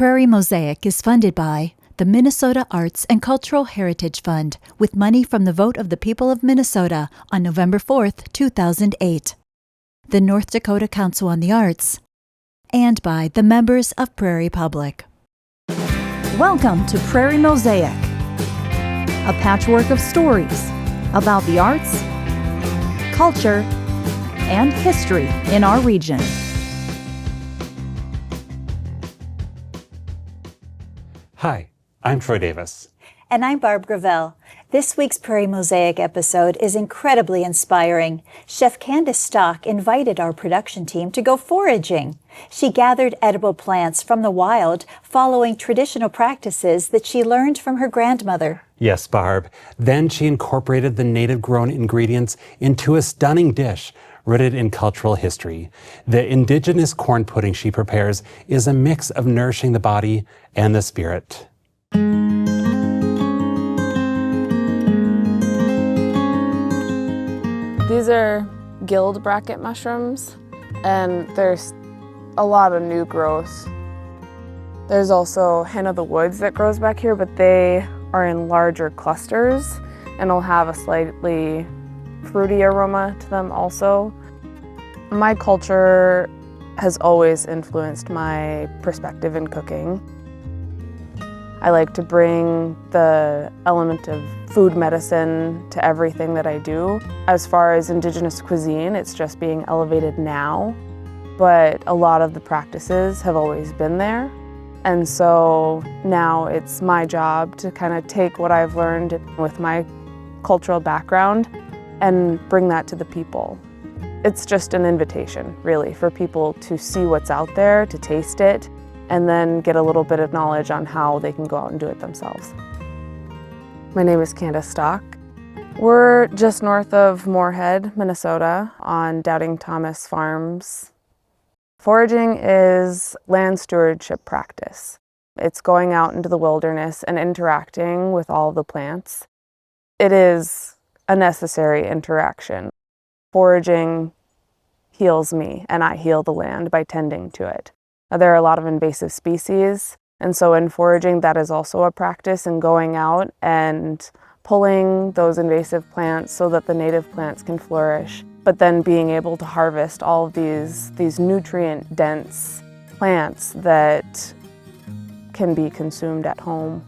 Prairie Mosaic is funded by the Minnesota Arts and Cultural Heritage Fund with money from the vote of the people of Minnesota on November 4th, 2008, the North Dakota Council on the Arts, and by the members of Prairie Public. Welcome to Prairie Mosaic, a patchwork of stories about the arts, culture, and history in our region. Hi, I'm Troy Davis. And I'm Barb Gravel. This week's Prairie Mosaic episode is incredibly inspiring. Chef Candace Stock invited our production team to go foraging. She gathered edible plants from the wild, following traditional practices that she learned from her grandmother. Yes, Barb. Then she incorporated the native-grown ingredients into a stunning dish rooted in cultural history. The Indigenous corn pudding she prepares is a mix of nourishing the body and the spirit. These are guild bracket mushrooms, and there's a lot of new growth. There's also hen of the woods that grows back here, but they are in larger clusters and will have a slightly fruity aroma to them also. My culture has always influenced my perspective in cooking. I like to bring the element of food medicine to everything that I do. As far as Indigenous cuisine, it's just being elevated now, but a lot of the practices have always been there. And so now it's my job to kind of take what I've learned with my cultural background and bring that to the people. It's just an invitation, really, for people to see what's out there, to taste it, and then get a little bit of knowledge on how they can go out and do it themselves. My name is Candace Stock. We're just north of Moorhead, Minnesota, on Doubting Thomas Farms. Foraging is land stewardship practice. It's going out into the wilderness and interacting with all the plants. It is a necessary interaction. Foraging heals me, and I heal the land by tending to it. There are a lot of invasive species, and so in foraging, that is also a practice in going out and pulling those invasive plants so that the native plants can flourish, but then being able to harvest all of these nutrient-dense plants that can be consumed at home.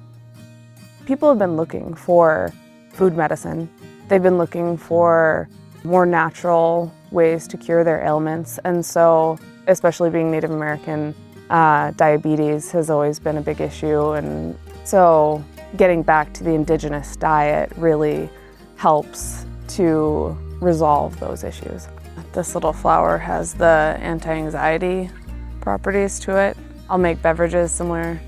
People have been looking for food medicine. They've been looking for more natural ways to cure their ailments, and so especially being Native American, diabetes has always been a big issue, and so getting back to the indigenous diet really helps to resolve those issues. This little flower has the anti-anxiety properties to it. I'll make beverages similar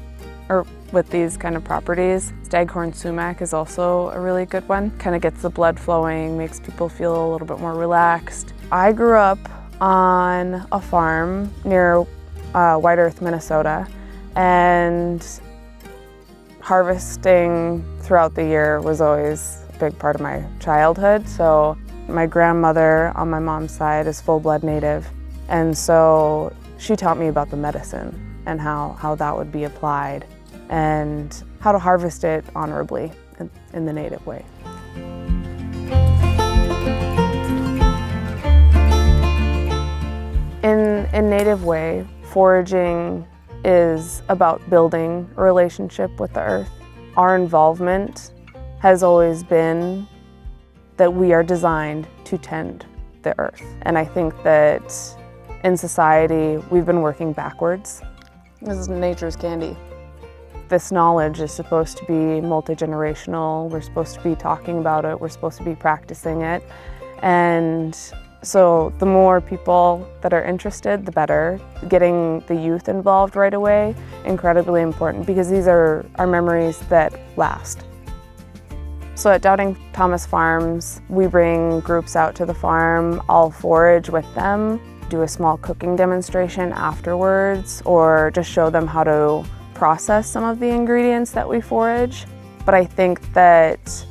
or with these kind of properties. Staghorn sumac is also a really good one. Kind of gets the blood flowing, makes people feel a little bit more relaxed. I grew up on a farm near White Earth, Minnesota, and harvesting throughout the year was always a big part of my childhood. So my grandmother on my mom's side is full-blood Native, and so she taught me about the medicine and how that would be applied and how to harvest it honorably in the Native way. In Native way, foraging is about building a relationship with the earth. Our involvement has always been that we are designed to tend the earth. And I think that in society, we've been working backwards. This is nature's candy. This knowledge is supposed to be multi-generational. We're supposed to be talking about it. We're supposed to be practicing it. And so the more people that are interested, the better. Getting the youth involved right away, incredibly important, because these are our memories that last. So at Doubting Thomas Farms, we bring groups out to the farm. I'll forage with them, do a small cooking demonstration afterwards, or just show them how to process some of the ingredients that we forage. But I think that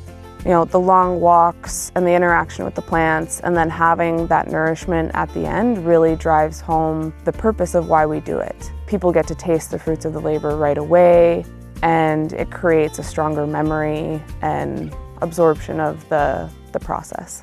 the long walks and the interaction with the plants, and then having that nourishment at the end really drives home the purpose of why we do it. People get to taste the fruits of the labor right away, and it creates a stronger memory and absorption of the process.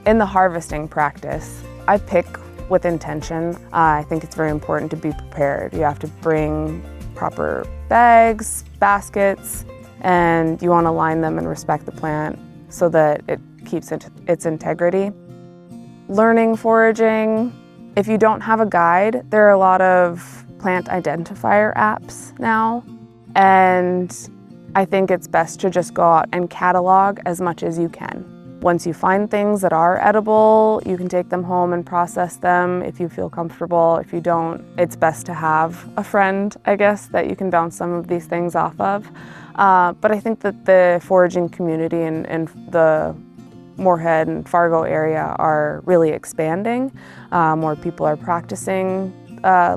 In the harvesting practice, I pick with intention. I think it's very important to be prepared. You have to bring proper bags, baskets, and you want to line them and respect the plant so that it keeps its integrity. Learning foraging, if you don't have a guide, there are a lot of plant identifier apps now, and I think it's best to just go out and catalog as much as you can. Once you find things that are edible, you can take them home and process them if you feel comfortable. If you don't, it's best to have a friend, I guess, that you can bounce some of these things off of. But I think that the foraging community in the Moorhead and Fargo area are really expanding. More people are practicing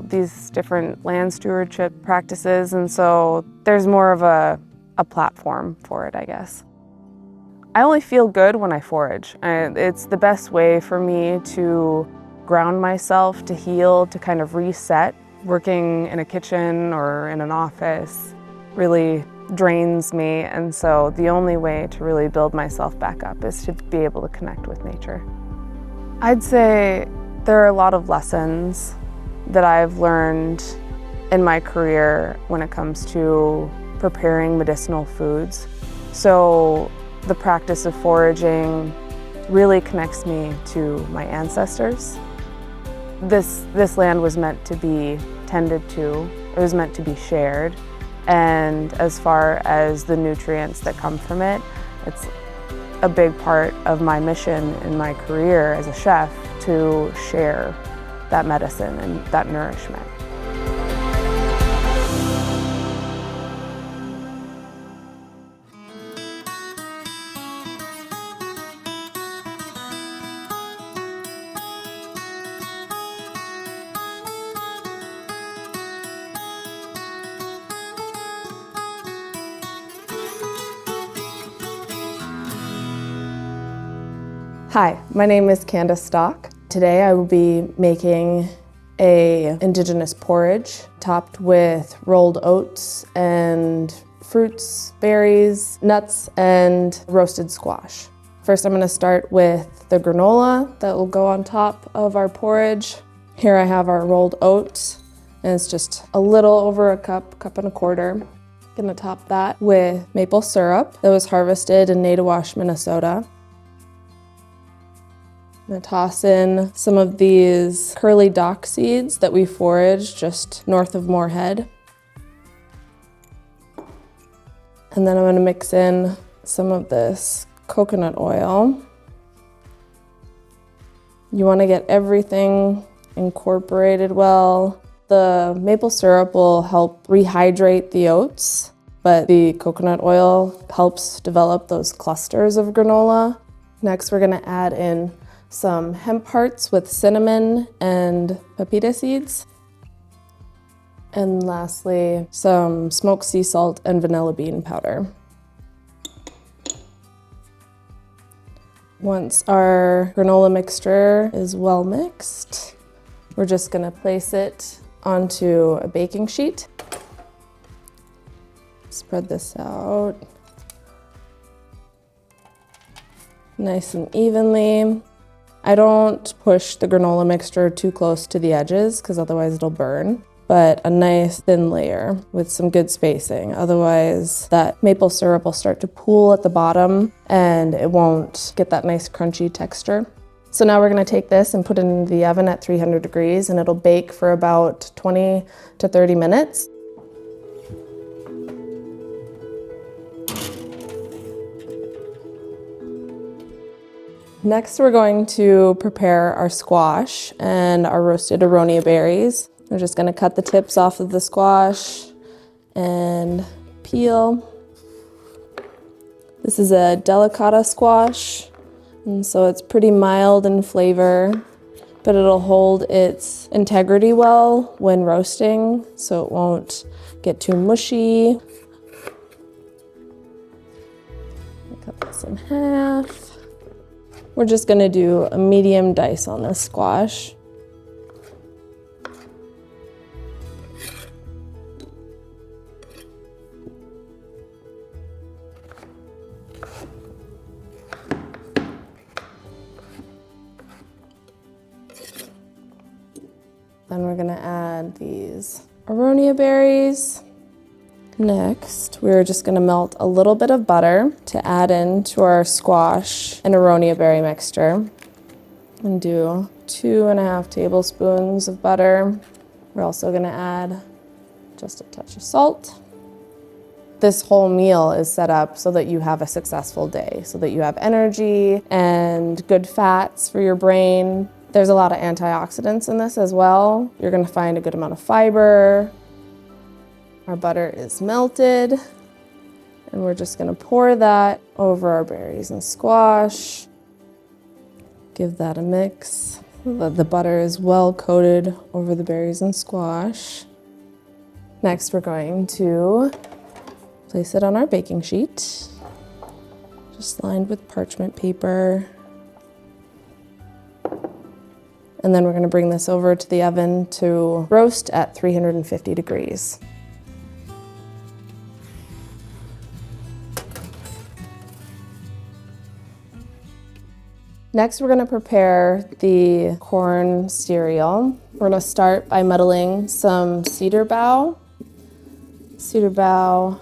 these different land stewardship practices, and so there's more of a platform for it, I guess. I only feel good when I forage. It's the best way for me to ground myself, to heal, to kind of reset. Working in a kitchen or in an office really drains me, and so the only way to really build myself back up is to be able to connect with nature. I'd say there are a lot of lessons that I've learned in my career when it comes to preparing medicinal foods. So the practice of foraging really connects me to my ancestors. This land was meant to be tended to, it was meant to be shared, and as far as the nutrients that come from it, it's a big part of my mission in my career as a chef to share that medicine and that nourishment. Hi, my name is Candace Stock. Today I will be making an indigenous porridge topped with rolled oats and fruits, berries, nuts, and roasted squash. First I'm going to start with the granola that will go on top of our porridge. Here I have our rolled oats, and it's just a little over a cup and a quarter. Going to top that with maple syrup that was harvested in Natiwash, Minnesota. I'm going to toss in some of these curly dock seeds that we foraged just north of Moorhead. And then I'm going to mix in some of this coconut oil. You want to get everything incorporated well. The maple syrup will help rehydrate the oats, but the coconut oil helps develop those clusters of granola. Next, we're going to add in some hemp hearts with cinnamon and pepita seeds. And lastly, some smoked sea salt and vanilla bean powder. Once our granola mixture is well mixed, we're just gonna place it onto a baking sheet. Spread this out nice and evenly. I don't push the granola mixture too close to the edges because otherwise it'll burn, but a nice thin layer with some good spacing. Otherwise that maple syrup will start to pool at the bottom and it won't get that nice crunchy texture. So now we're going to take this and put it in the oven at 300 degrees and it'll bake for about 20 to 30 minutes. Next, we're going to prepare our squash and our roasted aronia berries. We're just going to cut the tips off of the squash and peel. This is a delicata squash, and so it's pretty mild in flavor, but it'll hold its integrity well when roasting, so it won't get too mushy. Cut this in half. We're just gonna do a medium dice on this squash. Then we're gonna add these aronia berries. Next, we're just gonna melt a little bit of butter to add into our squash and aronia berry mixture. And do 2.5 tablespoons of butter. We're also gonna add just a touch of salt. This whole meal is set up so that you have a successful day, so that you have energy and good fats for your brain. There's a lot of antioxidants in this as well. You're gonna find a good amount of fiber. Our butter is melted, and we're just gonna pour that over our berries and squash. Give that a mix. The butter is well coated over the berries and squash. Next, we're going to place it on our baking sheet, just lined with parchment paper. And then we're gonna bring this over to the oven to roast at 350 degrees. Next, we're gonna prepare the corn cereal. We're gonna start by muddling some cedar bough. Cedar bough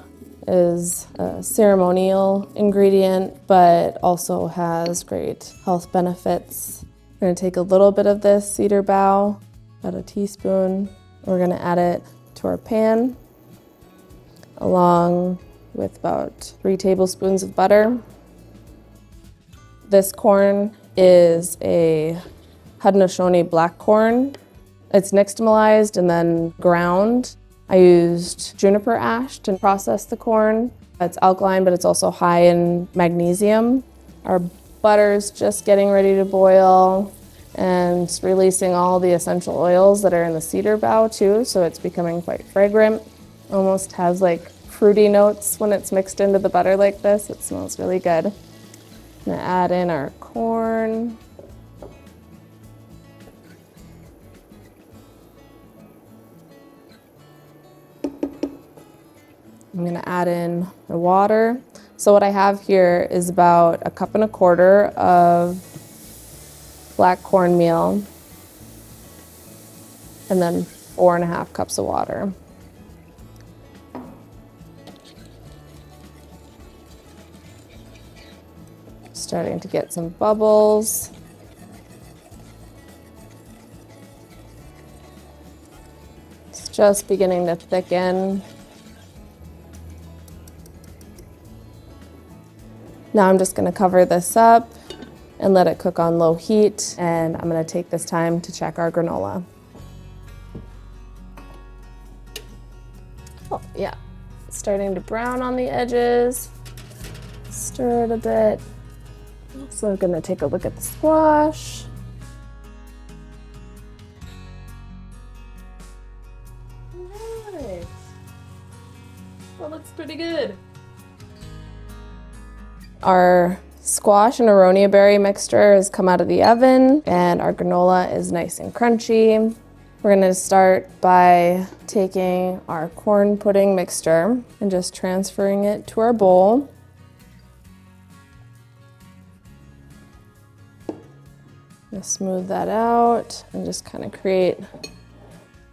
is a ceremonial ingredient, but also has great health benefits. We're gonna take a little bit of this cedar bough, about a teaspoon. We're gonna add it to our pan, along with about 3 tablespoons of butter. This corn is a Haudenosaunee black corn. It's nixtamalized and then ground. I used juniper ash to process the corn. It's alkaline, but it's also high in magnesium. Our butter's just getting ready to boil and it's releasing all the essential oils that are in the cedar bough too, so it's becoming quite fragrant. Almost has like fruity notes when it's mixed into the butter like this. It smells really good. I'm gonna add in our corn. I'm gonna add in the water. So what I have here is about 1.25 cups of black cornmeal and then 4.5 cups of water. Starting to get some bubbles. It's just beginning to thicken. Now I'm just gonna cover this up and let it cook on low heat, and I'm gonna take this time to check our granola. Oh yeah, it's starting to brown on the edges. Stir it a bit. So I'm gonna take a look at the squash. Nice. That looks pretty good. Our squash and aronia berry mixture has come out of the oven and our granola is nice and crunchy. We're gonna start by taking our corn pudding mixture and just transferring it to our bowl. Just smooth that out and just kind of create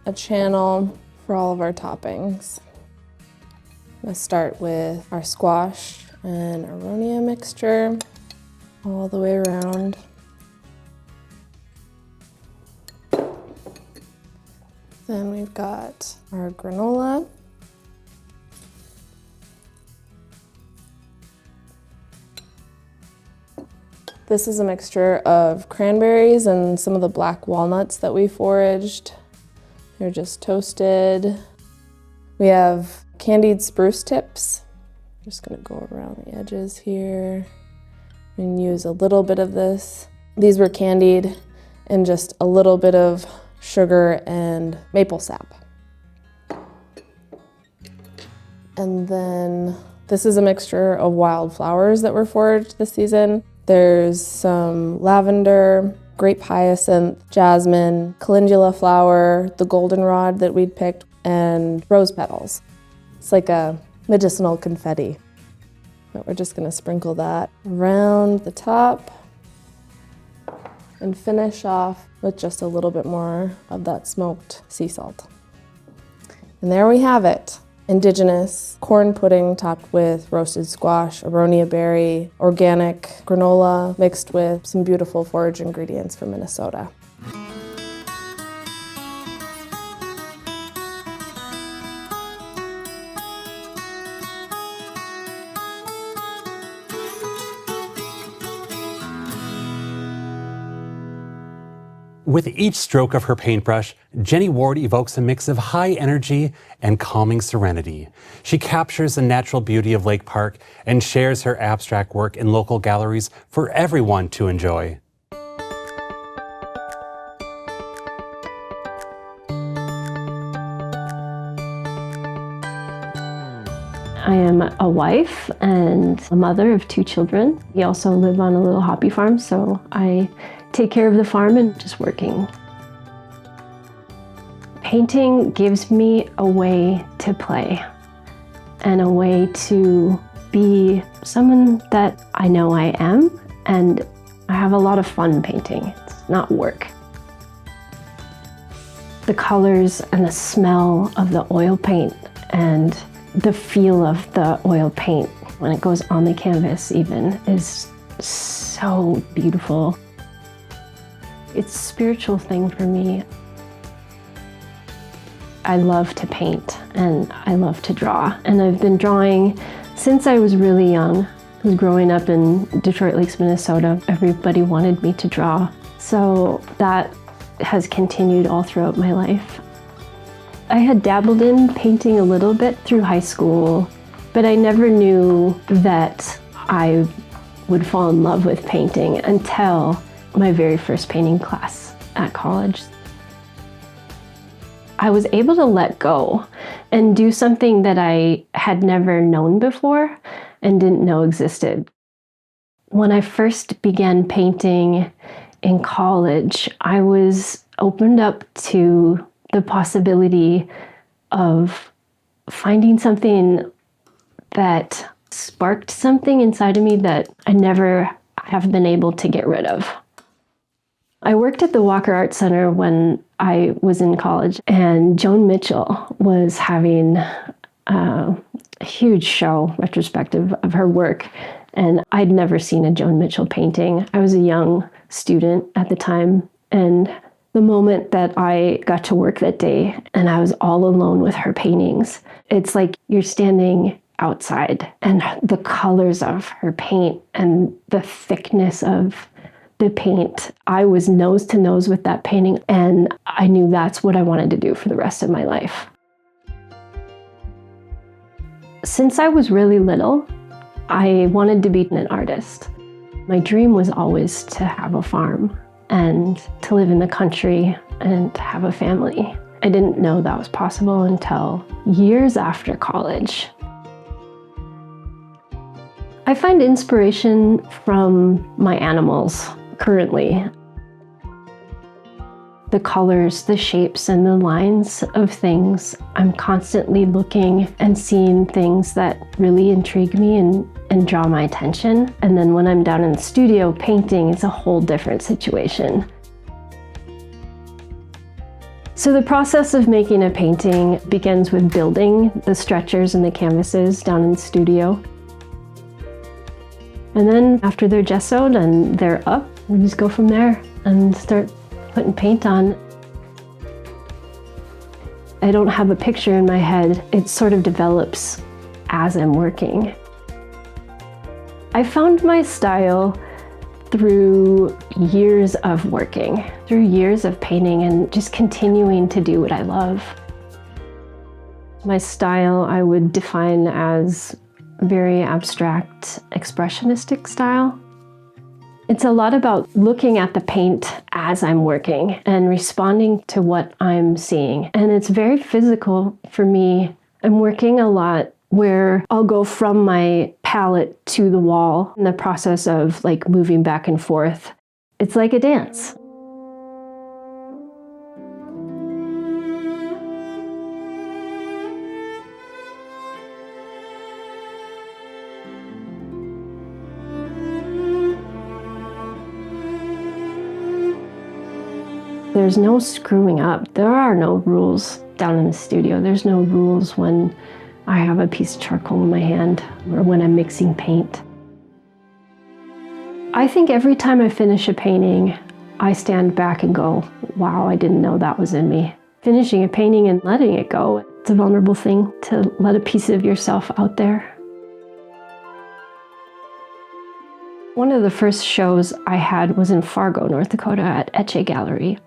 a channel for all of our toppings. I'm gonna start with our squash and aronia mixture all the way around. Then we've got our granola. This is a mixture of cranberries and some of the black walnuts that we foraged. They're just toasted. We have candied spruce tips. I'm just gonna go around the edges here and use a little bit of this. These were candied and just a little bit of sugar and maple sap. And then This is a mixture of wild flowers that were foraged this season. There's some lavender, grape hyacinth, jasmine, calendula flower, the goldenrod that we'd picked, and rose petals. It's like a medicinal confetti. But we're just gonna sprinkle that around the top and finish off with just a little bit more of that smoked sea salt. And there we have it. Indigenous corn pudding topped with roasted squash, aronia berry, organic granola mixed with some beautiful forage ingredients from Minnesota. With each stroke of her paintbrush, Jennie Ward evokes a mix of high energy and calming serenity. She captures the natural beauty of Lake Park and shares her abstract work in local galleries for everyone to enjoy. I am a wife and a mother of 2 children. We also live on a little hobby farm, so I take care of the farm and just working. Painting gives me a way to play and a way to be someone that I know I am, and I have a lot of fun painting. It's not work. The colors and the smell of the oil paint and the feel of the oil paint when it goes on the canvas even is so beautiful. It's a spiritual thing for me. I love to paint and I love to draw, and I've been drawing since I was really young. I was growing up in Detroit Lakes, Minnesota. Everybody wanted me to draw, so that has continued all throughout my life. I had dabbled in painting a little bit through high school, but I never knew that I would fall in love with painting until my very first painting class at college. I was able to let go and do something that I had never known before and didn't know existed. When I first began painting in college, I was opened up to the possibility of finding something that sparked something inside of me that I never have been able to get rid of. I worked at the Walker Art Center when I was in college, and Joan Mitchell was having a huge show, retrospective of her work, and I'd never seen a Joan Mitchell painting. I was a young student at the time, and the moment that I got to work that day and I was all alone with her paintings, it's like you're standing outside, and the colors of her paint and the thickness of the paint, I was nose to nose with that painting, and I knew that's what I wanted to do for the rest of my life. Since I was really little, I wanted to be an artist. My dream was always to have a farm and to live in the country and to have a family. I didn't know that was possible until years after college. I find inspiration from my animals currently. The colors, the shapes, and the lines of things. I'm constantly looking and seeing things that really intrigue me and draw my attention. And then when I'm down in the studio painting, it's a whole different situation. So the process of making a painting begins with building the stretchers and the canvases down in the studio. And then after they're gessoed and they're up, we just go from there and start putting paint on. I don't have a picture in my head. It sort of develops as I'm working. I found my style through years of working, through years of painting and just continuing to do what I love. My style I would define as very abstract, expressionistic style. It's a lot about looking at the paint as I'm working and responding to what I'm seeing. And it's very physical for me. I'm working a lot where I'll go from my palette to the wall in the process of like moving back and forth. It's like a dance. There's no screwing up. There are no rules down in the studio. There's no rules when I have a piece of charcoal in my hand or when I'm mixing paint. I think every time I finish a painting, I stand back and go, wow, I didn't know that was in me. Finishing a painting and letting it go, it's a vulnerable thing to let a piece of yourself out there. One of the first shows I had was in Fargo, North Dakota at Etche Gallery.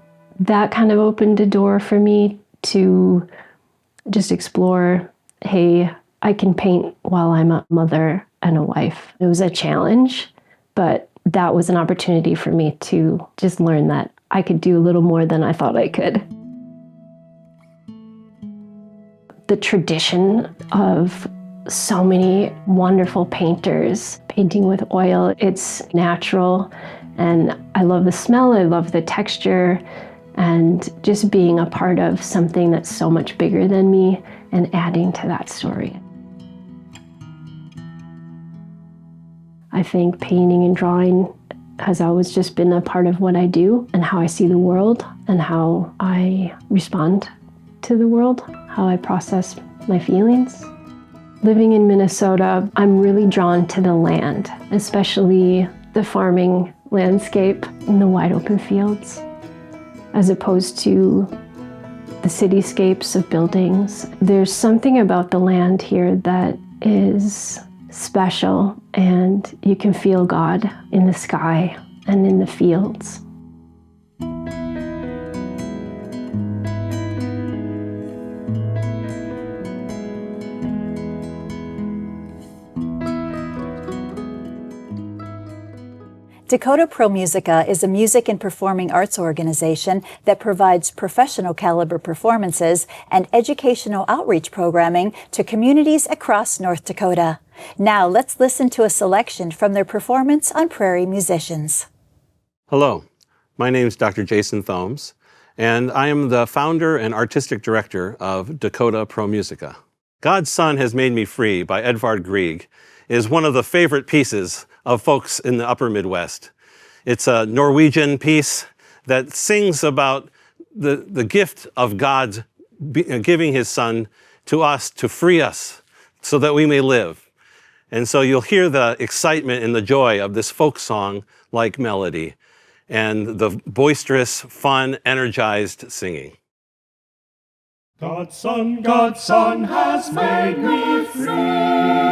That kind of opened a door for me to just explore, hey, I can paint while I'm a mother and a wife. It was a challenge, but that was an opportunity for me to just learn that I could do a little more than I thought I could. The tradition of so many wonderful painters painting with oil, it's natural, and I love the smell, I love the texture, and just being a part of something that's so much bigger than me and adding to that story. I think painting and drawing has always just been a part of what I do and how I see the world and how I respond to the world, how I process my feelings. Living in Minnesota, I'm really drawn to the land, especially the farming landscape and the wide open fields, as opposed to the cityscapes of buildings. There's something about the land here that is special, and you can feel God in the sky and in the fields. Dakota Pro Musica is a music and performing arts organization that provides professional caliber performances and educational outreach programming to communities across North Dakota. Now let's listen to a selection from their performance on Prairie Musicians. Hello, my name is Dr. Jason Thomes, and I am the founder and artistic director of Dakota Pro Musica. God's Son Has Made Me Free by Edvard Grieg is one of the favorite pieces of folks in the upper Midwest. It's a Norwegian piece that sings about the gift of God giving his Son to us to free us so that we may live. And so you'll hear the excitement and the joy of this folk song-like melody and the boisterous, fun, energized singing. God's Son has made me free.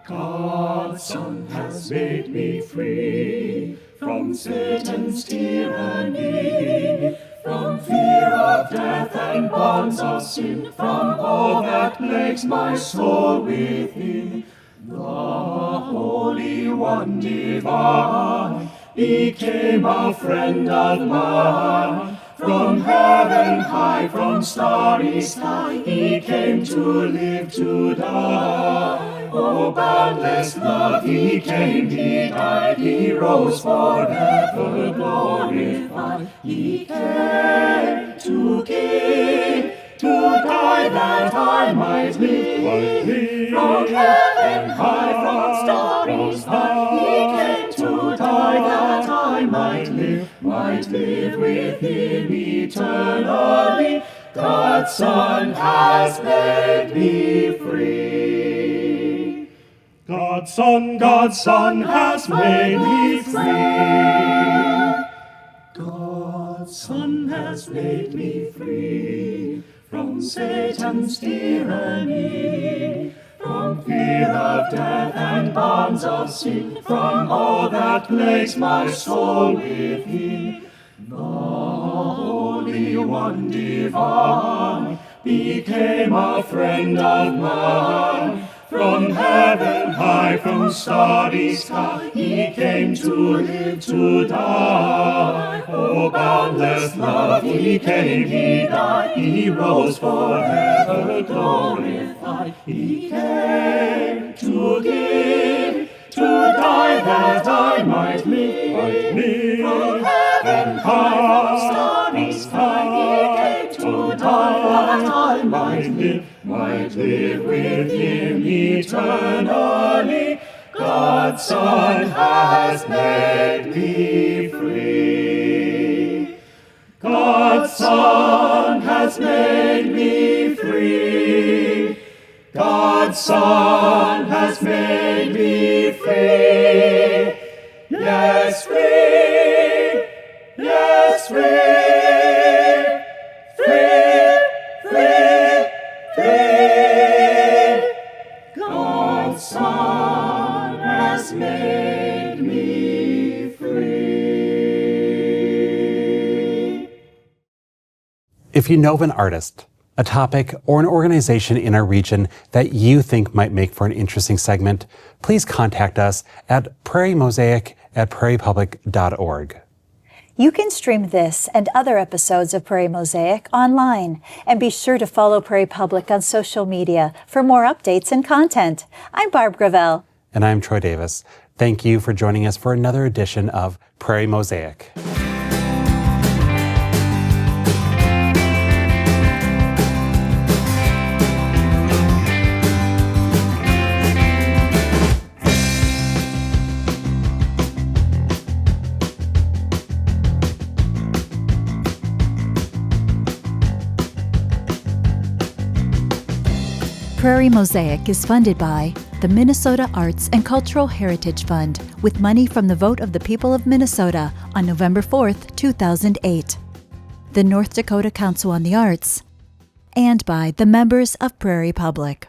God's Son has made me free from Satan's tyranny, from fear of death and bonds of sin, from all that plagues my soul within. The Holy One divine became a friend of mine. From heaven high, from starry sky, he came to live, to die. Oh, boundless love, he came, he died, he rose forever glorified. He came to give, to die that I might live. From heaven high, from starry sky, he came to die that I might live with him eternally. God's Son has made me free. God's Son has made me free. God's Son has made me free from Satan's tyranny, from fear of death and bonds of sin, from all that plagues my soul within. The Holy One divine became a friend of mine. From heaven high, from starry sky, he came to live, to die. Oh, boundless love, he came, he died, he rose forever glorified. He came to give, to die that I might live, From heaven high, from starry sky, he came to die that I might live with him eternally. God's Son has made me free. God's Son has made me free. God's Son has made me free. Yes, free. Yes, free. Free, free, free. God's Son has made me free. If you know of an artist, a topic, or an organization in our region that you think might make for an interesting segment, please contact us at prairiemosaic@prairiepublic.org. You can stream this and other episodes of Prairie Mosaic online, and be sure to follow Prairie Public on social media for more updates and content. I'm Barb Gravel. And I'm Troy Davis. Thank you for joining us for another edition of Prairie Mosaic. Prairie Mosaic is funded by the Minnesota Arts and Cultural Heritage Fund with money from the vote of the people of Minnesota on November 4th, 2008, the North Dakota Council on the Arts, and by the members of Prairie Public.